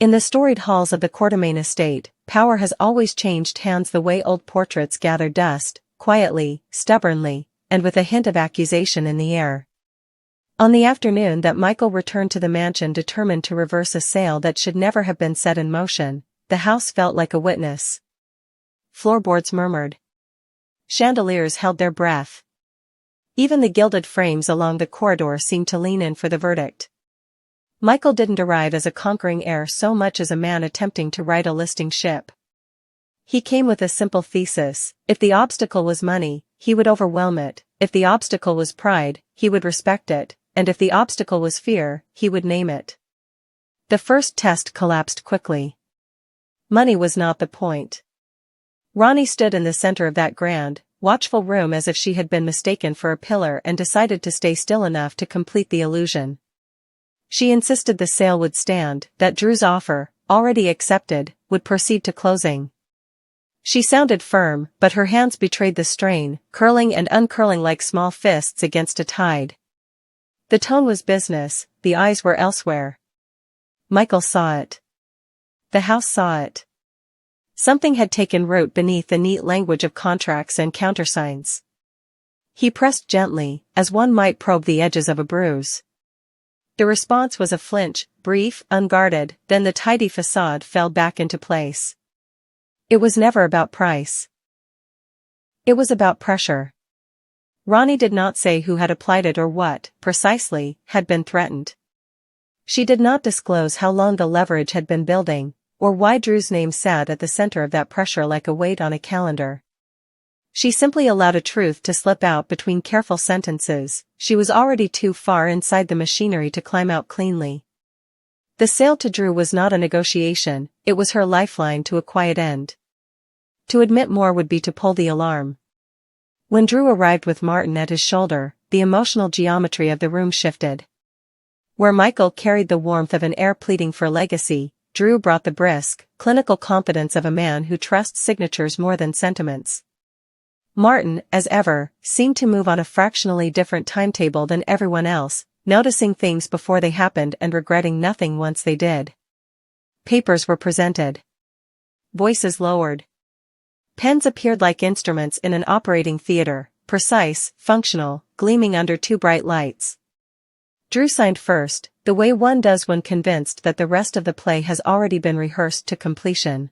In the storied halls of the Quartermain estate, power has always changed hands the way old portraits gather dust, quietly, stubbornly, and with a hint of accusation in the air. On the afternoon that Michael returned to the mansion determined to reverse a sale that should never have been set in motion, the house felt like a witness. Floorboards murmured. Chandeliers held their breath. Even the gilded frames along the corridor seemed to lean in for the verdict. Michael didn't arrive as a conquering heir so much as a man attempting to right a listing ship. He came with a simple thesis: if the obstacle was money, he would overwhelm it; if the obstacle was pride, he would respect it; and if the obstacle was fear, he would name it. The first test collapsed quickly. Money was not the point. Ronnie stood in the center of that grand, watchful room as if she had been mistaken for a pillar and decided to stay still enough to complete the illusion. She insisted the sale would stand, that Drew's offer, already accepted, would proceed to closing. She sounded firm, but her hands betrayed the strain, curling and uncurling like small fists against a tide. The tone was business, the eyes were elsewhere. Michael saw it. The house saw it. Something had taken root beneath the neat language of contracts and countersigns. He pressed gently, as one might probe the edges of a bruise. The response was a flinch, brief, unguarded, then the tidy facade fell back into place. It was never about price. It was about pressure. Ronnie did not say who had applied it or what, precisely, had been threatened. She did not disclose how long the leverage had been building, or why Drew's name sat at the center of that pressure like a weight on a calendar. She simply allowed a truth to slip out between careful sentences. She was already too far inside the machinery to climb out cleanly. The sale to Drew was not a negotiation, it was her lifeline to a quiet end. To admit more would be to pull the alarm. When Drew arrived with Martin at his shoulder, the emotional geometry of the room shifted. Where Michael carried the warmth of an heir pleading for legacy, Drew brought the brisk, clinical confidence of a man who trusts signatures more than sentiments. Martin, as ever, seemed to move on a fractionally different timetable than everyone else, noticing things before they happened and regretting nothing once they did. Papers were presented. Voices lowered. Pens appeared like instruments in an operating theater, precise, functional, gleaming under two bright lights. Drew signed first, the way one does when convinced that the rest of the play has already been rehearsed to completion.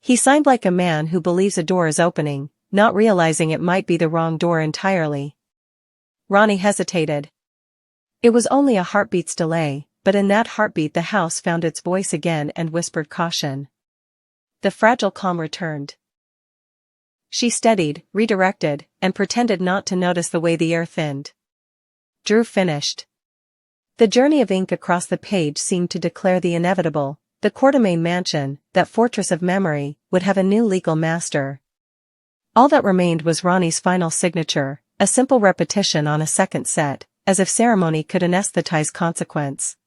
He signed like a man who believes a door is opening, not realizing it might be the wrong door entirely. Ronnie hesitated. It was only a heartbeat's delay, but in that heartbeat the house found its voice again and whispered caution. The fragile calm returned. She steadied, redirected, and pretended not to notice the way the air thinned. Drew finished. The journey of ink across the page seemed to declare the inevitable. The Quartermain mansion, that fortress of memory, would have a new legal master. All that remained was Ronnie's final signature, a simple repetition on a second set, as if ceremony could anesthetize consequence.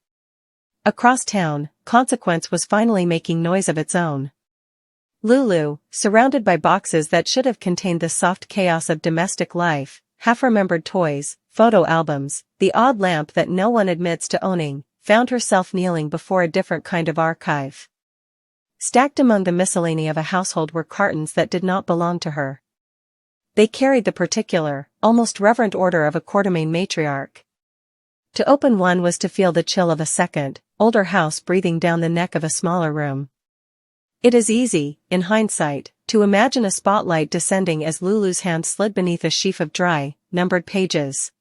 Across town, consequence was finally making noise of its own. Lulu, surrounded by boxes that should have contained the soft chaos of domestic life, half-remembered toys, photo albums, the odd lamp that no one admits to owning, found herself kneeling before a different kind of archive. Stacked among the miscellany of a household were cartons that did not belong to her. They carried the particular, almost reverent order of a Quartermain matriarch. To open one was to feel the chill of a second, older house breathing down the neck of a smaller room. It is easy, in hindsight, to imagine a spotlight descending as Lulu's hand slid beneath a sheaf of dry, numbered pages.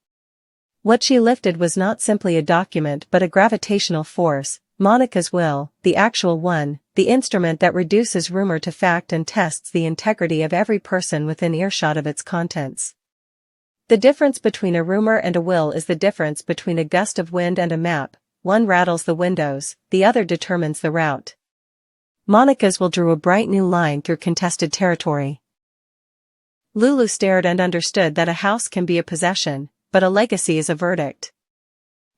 What she lifted was not simply a document but a gravitational force, Monica's will, the actual one, the instrument that reduces rumor to fact and tests the integrity of every person within earshot of its contents. The difference between a rumor and a will is the difference between a gust of wind and a map. One rattles the windows, the other determines the route. Monica's will drew a bright new line through contested territory. Lulu stared and understood that a house can be a possession, but a legacy is a verdict.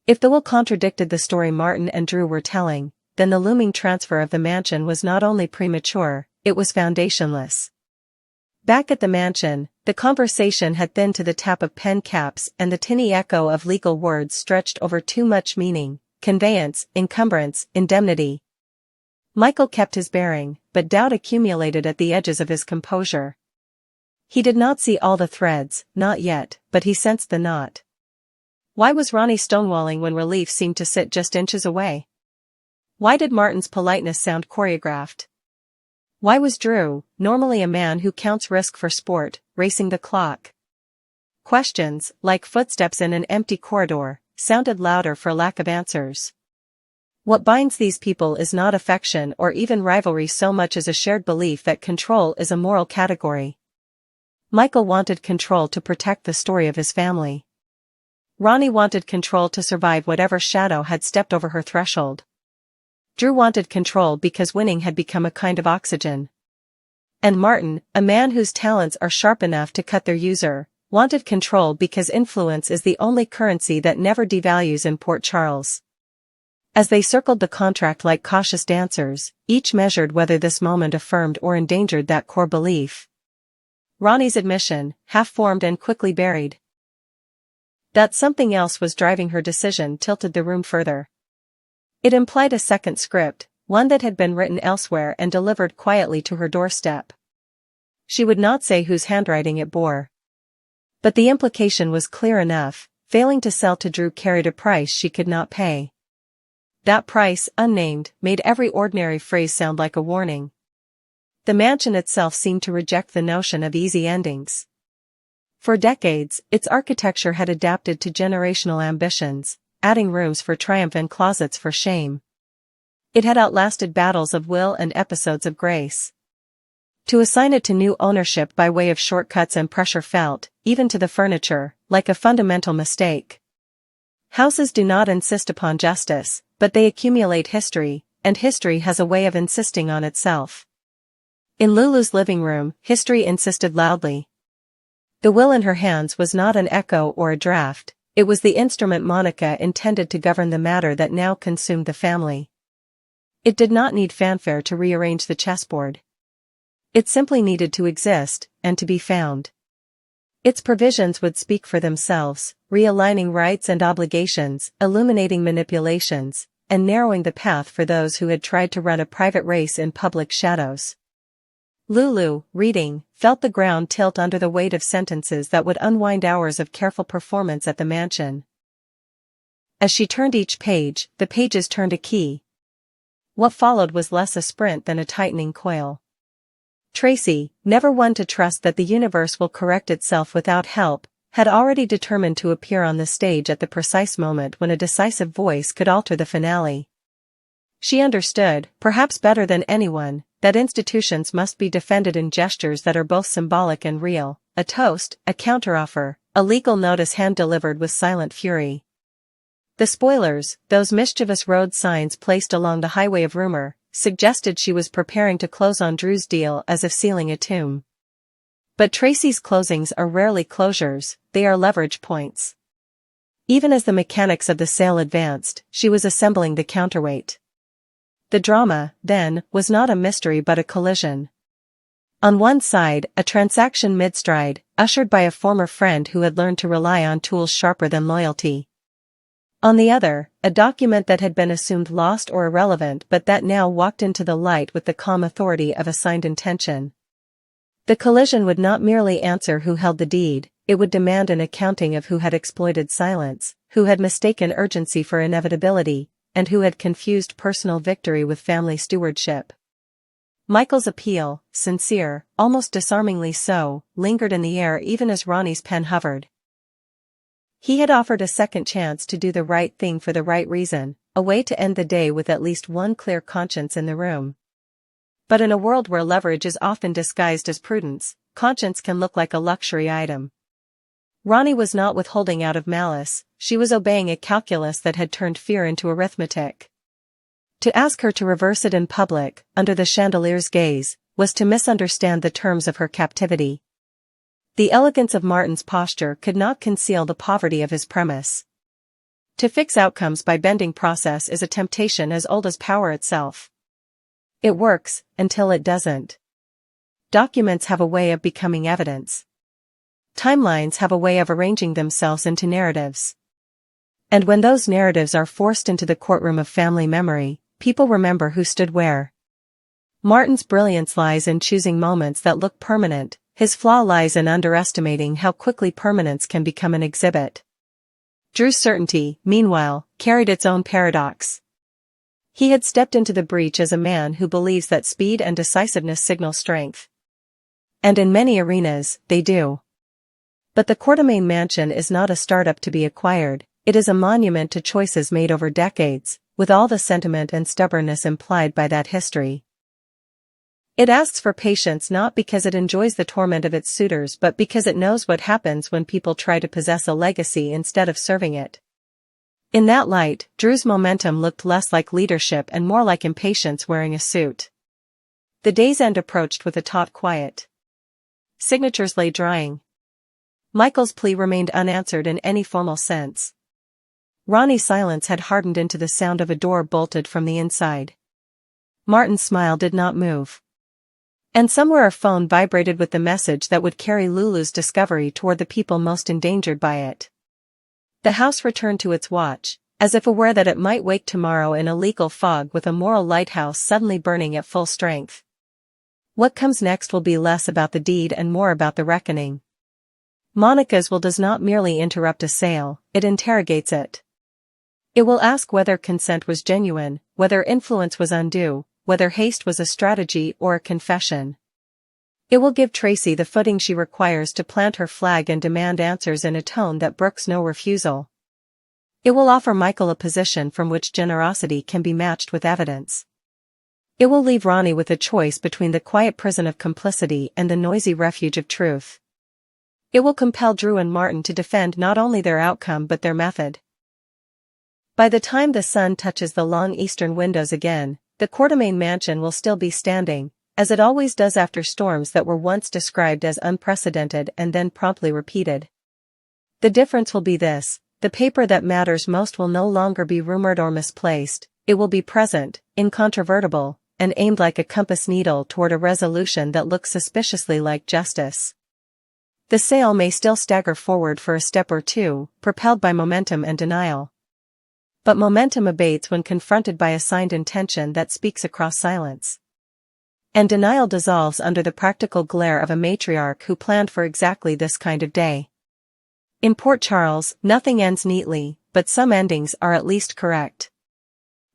If the will contradicted the story Martin and Drew were telling, then the looming transfer of the mansion was not only premature, it was foundationless. Back at the mansion, the conversation had thinned to the tap of pen caps and the tinny echo of legal words stretched over too much meaning: conveyance, encumbrance, indemnity. Michael kept his bearing, but doubt accumulated at the edges of his composure. He did not see all the threads, not yet, but he sensed the knot. Why was Ronnie stonewalling when relief seemed to sit just inches away? Why did Martin's politeness sound choreographed? Why was Drew, normally a man who counts risk for sport, racing the clock? Questions, like footsteps in an empty corridor, sounded louder for lack of answers. What binds these people is not affection or even rivalry so much as a shared belief that control is a moral category. Michael wanted control to protect the story of his family. Ronnie wanted control to survive whatever shadow had stepped over her threshold. Drew wanted control because winning had become a kind of oxygen. And Martin, a man whose talents are sharp enough to cut their user, wanted control because influence is the only currency that never devalues in Port Charles. As they circled the contract like cautious dancers, each measured whether this moment affirmed or endangered that core belief. Ronnie's admission, half-formed and quickly buried. That something else was driving her decision tilted the room further. It implied a second script, one that had been written elsewhere and delivered quietly to her doorstep. She would not say whose handwriting it bore. But the implication was clear enough: failing to sell to Drew carried a price she could not pay. That price, unnamed, made every ordinary phrase sound like a warning. The mansion itself seemed to reject the notion of easy endings. For decades, its architecture had adapted to generational ambitions, adding rooms for triumph and closets for shame. It had outlasted battles of will and episodes of grace. To assign it to new ownership by way of shortcuts and pressure felt, even to the furniture, like a fundamental mistake. Houses do not insist upon justice, but they accumulate history, and history has a way of insisting on itself. In Lulu's living room, history insisted loudly. The will in her hands was not an echo or a draft, it was the instrument Monica intended to govern the matter that now consumed the family. It did not need fanfare to rearrange the chessboard. It simply needed to exist, and to be found. Its provisions would speak for themselves, realigning rights and obligations, illuminating manipulations, and narrowing the path for those who had tried to run a private race in public shadows. Lulu, reading, felt the ground tilt under the weight of sentences that would unwind hours of careful performance at the mansion. As she turned each page, the pages turned a key. What followed was less a sprint than a tightening coil. Tracy, never one to trust that the universe will correct itself without help, had already determined to appear on the stage at the precise moment when a decisive voice could alter the finale. She understood, perhaps better than anyone, that institutions must be defended in gestures that are both symbolic and real: a toast, a counteroffer, a legal notice hand-delivered with silent fury. The spoilers, those mischievous road signs placed along the highway of rumor, suggested she was preparing to close on Drew's deal as if sealing a tomb. But Tracy's closings are rarely closures, they are leverage points. Even as the mechanics of the sale advanced, she was assembling the counterweight. The drama, then, was not a mystery but a collision. On one side, a transaction mid-stride, ushered by a former friend who had learned to rely on tools sharper than loyalty. On the other, a document that had been assumed lost or irrelevant but that now walked into the light with the calm authority of a signed intention. The collision would not merely answer who held the deed, it would demand an accounting of who had exploited silence, who had mistaken urgency for inevitability, and who had confused personal victory with family stewardship. Michael's appeal, sincere, almost disarmingly so, lingered in the air even as Ronnie's pen hovered. He had offered a second chance to do the right thing for the right reason, a way to end the day with at least one clear conscience in the room. But in a world where leverage is often disguised as prudence, conscience can look like a luxury item. Ronnie was not withholding out of malice, she was obeying a calculus that had turned fear into arithmetic. To ask her to reverse it in public, under the chandelier's gaze, was to misunderstand the terms of her captivity. The elegance of Martin's posture could not conceal the poverty of his premise. To fix outcomes by bending process is a temptation as old as power itself. It works, until it doesn't. Documents have a way of becoming evidence. Timelines have a way of arranging themselves into narratives. And when those narratives are forced into the courtroom of family memory, people remember who stood where. Martin's brilliance lies in choosing moments that look permanent, his flaw lies in underestimating how quickly permanence can become an exhibit. Drew's certainty, meanwhile, carried its own paradox. He had stepped into the breach as a man who believes that speed and decisiveness signal strength. And in many arenas, they do. But the Quartermaine mansion is not a startup to be acquired, it is a monument to choices made over decades, with all the sentiment and stubbornness implied by that history. It asks for patience not because it enjoys the torment of its suitors but because it knows what happens when people try to possess a legacy instead of serving it. In that light, Drew's momentum looked less like leadership and more like impatience wearing a suit. The day's end approached with a taut quiet. Signatures lay drying. Michael's plea remained unanswered in any formal sense. Ronnie's silence had hardened into the sound of a door bolted from the inside. Martin's smile did not move. And somewhere a phone vibrated with the message that would carry Lulu's discovery toward the people most endangered by it. The house returned to its watch, as if aware that it might wake tomorrow in a legal fog with a moral lighthouse suddenly burning at full strength. What comes next will be less about the deed and more about the reckoning. Monica's will does not merely interrupt a sale, it interrogates it. It will ask whether consent was genuine, whether influence was undue, whether haste was a strategy or a confession. It will give Tracy the footing she requires to plant her flag and demand answers in a tone that brooks no refusal. It will offer Michael a position from which generosity can be matched with evidence. It will leave Ronnie with a choice between the quiet prison of complicity and the noisy refuge of truth. It will compel Drew and Martin to defend not only their outcome but their method. By the time the sun touches the long eastern windows again, the Quartermaine mansion will still be standing, as it always does after storms that were once described as unprecedented and then promptly repeated. The difference will be this: the paper that matters most will no longer be rumored or misplaced, it will be present, incontrovertible, and aimed like a compass needle toward a resolution that looks suspiciously like justice. The sale may still stagger forward for a step or two, propelled by momentum and denial. But momentum abates when confronted by a signed intention that speaks across silence. And denial dissolves under the practical glare of a matriarch who planned for exactly this kind of day. In Port Charles, nothing ends neatly, but some endings are at least correct.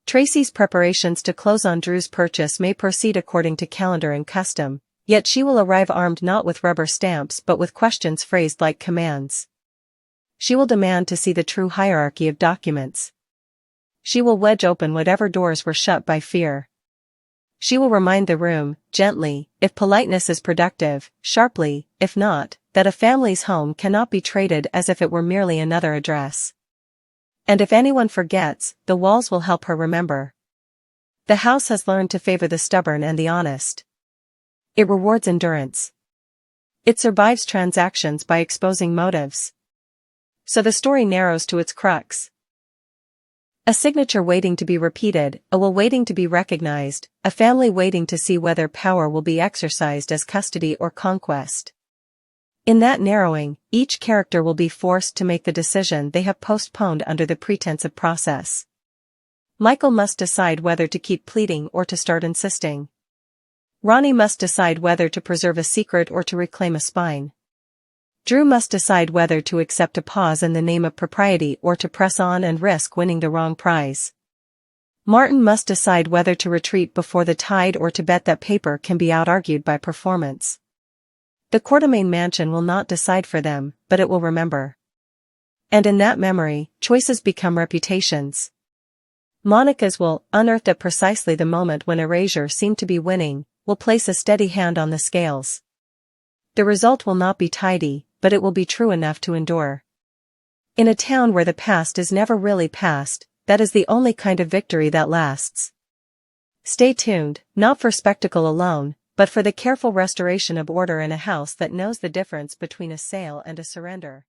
Tracy's preparations to close on Drew's purchase may proceed according to calendar and custom, yet she will arrive armed not with rubber stamps but with questions phrased like commands. She will demand to see the true hierarchy of documents. She will wedge open whatever doors were shut by fear. She will remind the room, gently, if politeness is productive, sharply, if not, that a family's home cannot be traded as if it were merely another address. And if anyone forgets, the walls will help her remember. The house has learned to favor the stubborn and the honest. It rewards endurance. It survives transactions by exposing motives. So the story narrows to its crux. A signature waiting to be repeated, a will waiting to be recognized, a family waiting to see whether power will be exercised as custody or conquest. In that narrowing, each character will be forced to make the decision they have postponed under the pretense of process. Michael must decide whether to keep pleading or to start insisting. Ronnie must decide whether to preserve a secret or to reclaim a spine. Drew must decide whether to accept a pause in the name of propriety or to press on and risk winning the wrong prize. Martin must decide whether to retreat before the tide or to bet that paper can be out-argued by performance. The Quartermaine mansion will not decide for them, but it will remember. And in that memory, choices become reputations. Monica's will, unearthed at precisely the moment when erasure seemed to be winning, will place a steady hand on the scales. The result will not be tidy, but it will be true enough to endure. In a town where the past is never really past, that is the only kind of victory that lasts. Stay tuned, not for spectacle alone, but for the careful restoration of order in a house that knows the difference between a sale and a surrender.